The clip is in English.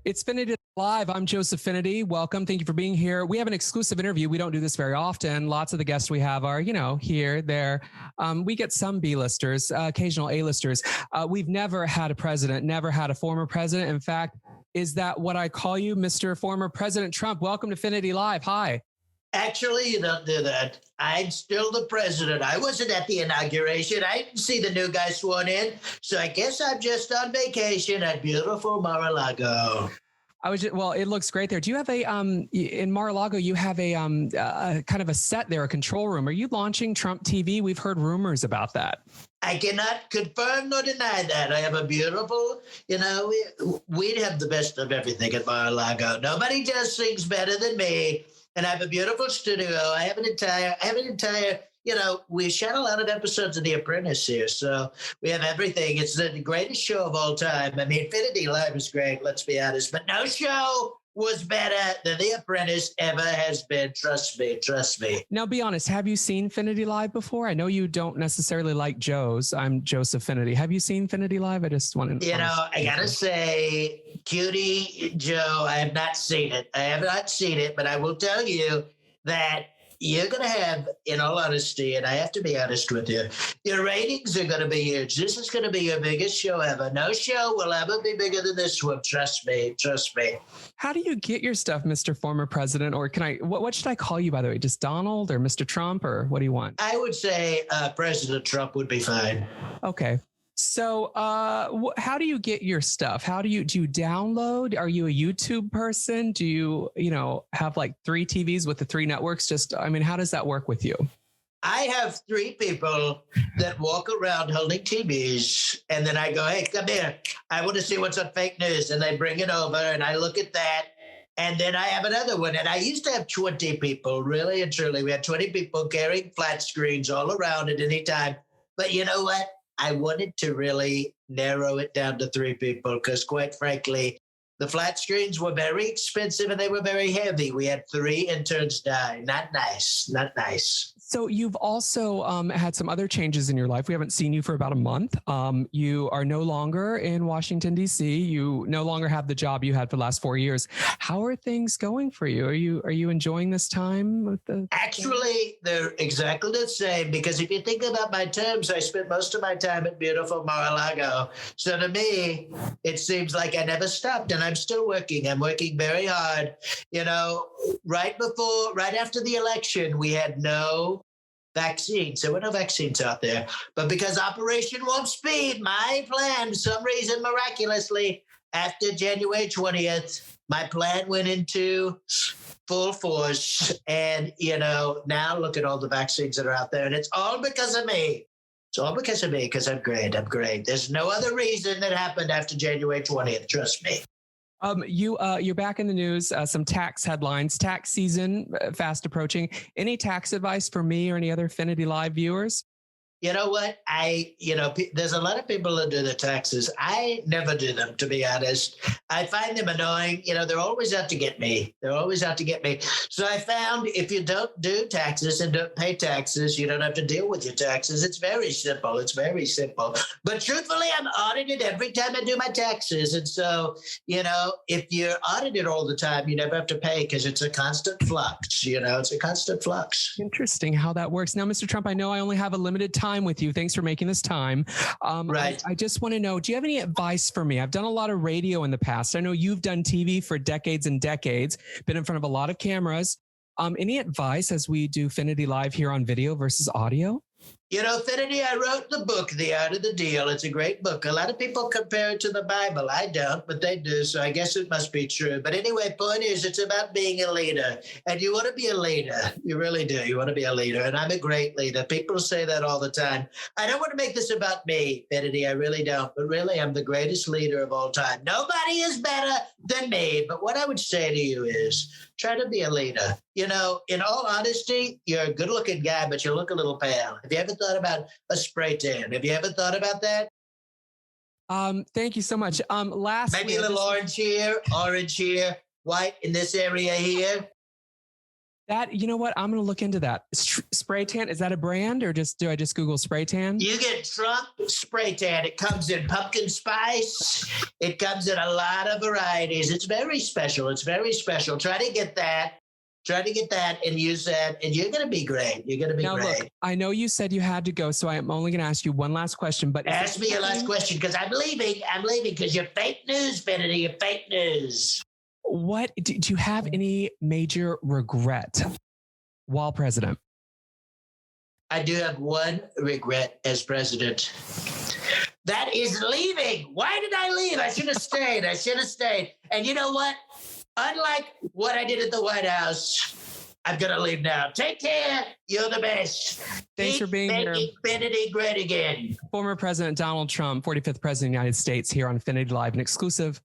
It's Fenity Live. I'm Joseph Fenity. Welcome. Thank you for being here. We have an exclusive interview. We don't do this very often. Lots of the guests we have are, here, there. We get some B-listers, occasional A-listers. We've never had a president, never had a former president. In fact, is that what I call you, Mr. Former President Trump? Welcome to Fenity Live. Hi. Actually, you don't do that. I'm still the president. I wasn't at the inauguration. I didn't see the new guy sworn in. So I guess I'm just on vacation at beautiful Mar-a-Lago. Well, it looks great there. Do you have in Mar-a-Lago, you have a kind of a set there, a control room. Are you launching Trump TV? We've heard rumors about that. I cannot confirm nor deny that. I have a beautiful, we have the best of everything at Mar-a-Lago. Nobody does things better than me. And I have a beautiful studio. I have an entire, we shot a lot of episodes of The Apprentice here. So we have everything. It's the greatest show of all time. I mean, Fenity Live is great, let's be honest. But no show was better than The Apprentice ever has been. Trust me. Now, be honest. Have you seen Fenity Live before? I know you don't necessarily like Joe's. I'm Joseph Fenity. Have you seen Fenity Live? I just want to... I got to say, Cutie Joe, I have not seen it. But I will tell you that you're going to have, in all honesty, and I have to be honest with you, your ratings are going to be huge. This is going to be your biggest show ever. No show will ever be bigger than this one. Trust me. How do you get your stuff, Mr. Former President? Or what should I call you, by the way? Just Donald or Mr. Trump, or what do you want? I would say President Trump would be fine. Okay. So how do you get your stuff? Do you download? Are you a YouTube person? Do you, have like 3 TVs with the 3 networks? How does that work with you? I have 3 people that walk around holding TVs, and then I go, hey, come here. I want to see what's on fake news. And they bring it over, and I look at that. And then I have another one. And I used to have 20 people, really and truly. We had 20 people carrying flat screens all around at any time. But you know what? I wanted to really narrow it down to 3 people because, quite frankly, the flat screens were very expensive and they were very heavy. We had 3 interns die. Not nice. So you've also had some other changes in your life. We haven't seen you for about a month. You are no longer in Washington, D.C. You no longer have the job you had for the last 4 years. How are things going for you? Are you enjoying this time with the... Actually, they're exactly the same, because if you think about my terms, I spent most of my time at beautiful Mar-a-Lago. So to me, it seems like I never stopped, and I'm still working. I'm working very hard. Right after the election, we had no vaccines. There were no vaccines out there. But because Operation Warp Speed, my plan, for some reason, miraculously, after January 20th, my plan went into full force. And, now look at all the vaccines that are out there. And it's all because of me. It's all because of me, because I'm great. There's no other reason that happened after January 20th. Trust me. You're back in the news, some tax headlines, tax season fast approaching. Any tax advice for me or any other Fenity Live viewers? You know what? There's a lot of people that do the taxes. I never do them, to be honest. I find them annoying. They're always out to get me. So I found if you don't do taxes and don't pay taxes, you don't have to deal with your taxes. It's very simple. But truthfully, I'm audited every time I do my taxes. And so, if you're audited all the time, you never have to pay because it's a constant flux. Interesting how that works. Now, Mr. Trump, I know I only have a limited time with you. Thanks for making this time. Right. I just want to know, do you have any advice for me? I've done a lot of radio in the past. I know you've done TV for decades and decades, been in front of a lot of cameras. Any advice as we do Fenity Live here on video versus audio? Fenity, I wrote the book, The Art of the Deal. It's a great book. A lot of people compare it to the Bible. I don't, but they do, so I guess it must be true. But anyway, point is, it's about being a leader. And you want to be a leader. You really do. You want to be a leader. And I'm a great leader. People say that all the time. I don't want to make this about me, Fenity. I really don't. But really, I'm the greatest leader of all time. Nobody is better than me. But what I would say to you is, try to be a leader. In all honesty, you're a good-looking guy, but you look a little pale. Have you ever thought about a spray tan? Have you ever thought about that? Thank you so much. Lastly, maybe a little orange here, white in this area here. That, you know what? I'm going to look into that. Spray tan, is that a brand or do I just Google spray tan? You get Trump spray tan. It comes in pumpkin spice. It comes in a lot of varieties. It's very special. It's very special. Try to get that. Try to get that and use that, and you're going to be great. You're going to be now, great. Look, I know you said you had to go, so I am only going to ask you one last question. But ask me your last question because I'm leaving. I'm leaving because you're fake news, Fenity. You're fake news. What do you have any major regret while president? I do have one regret as president. That is leaving. Why did I leave? I should have stayed. I should have stayed. And you know what? Unlike what I did at the White House, I'm going to leave now. Take care. You're the best. Thanks for being here. Making Fenity great again. Former President Donald Trump, 45th President of the United States, here on Fenity Live, an exclusive.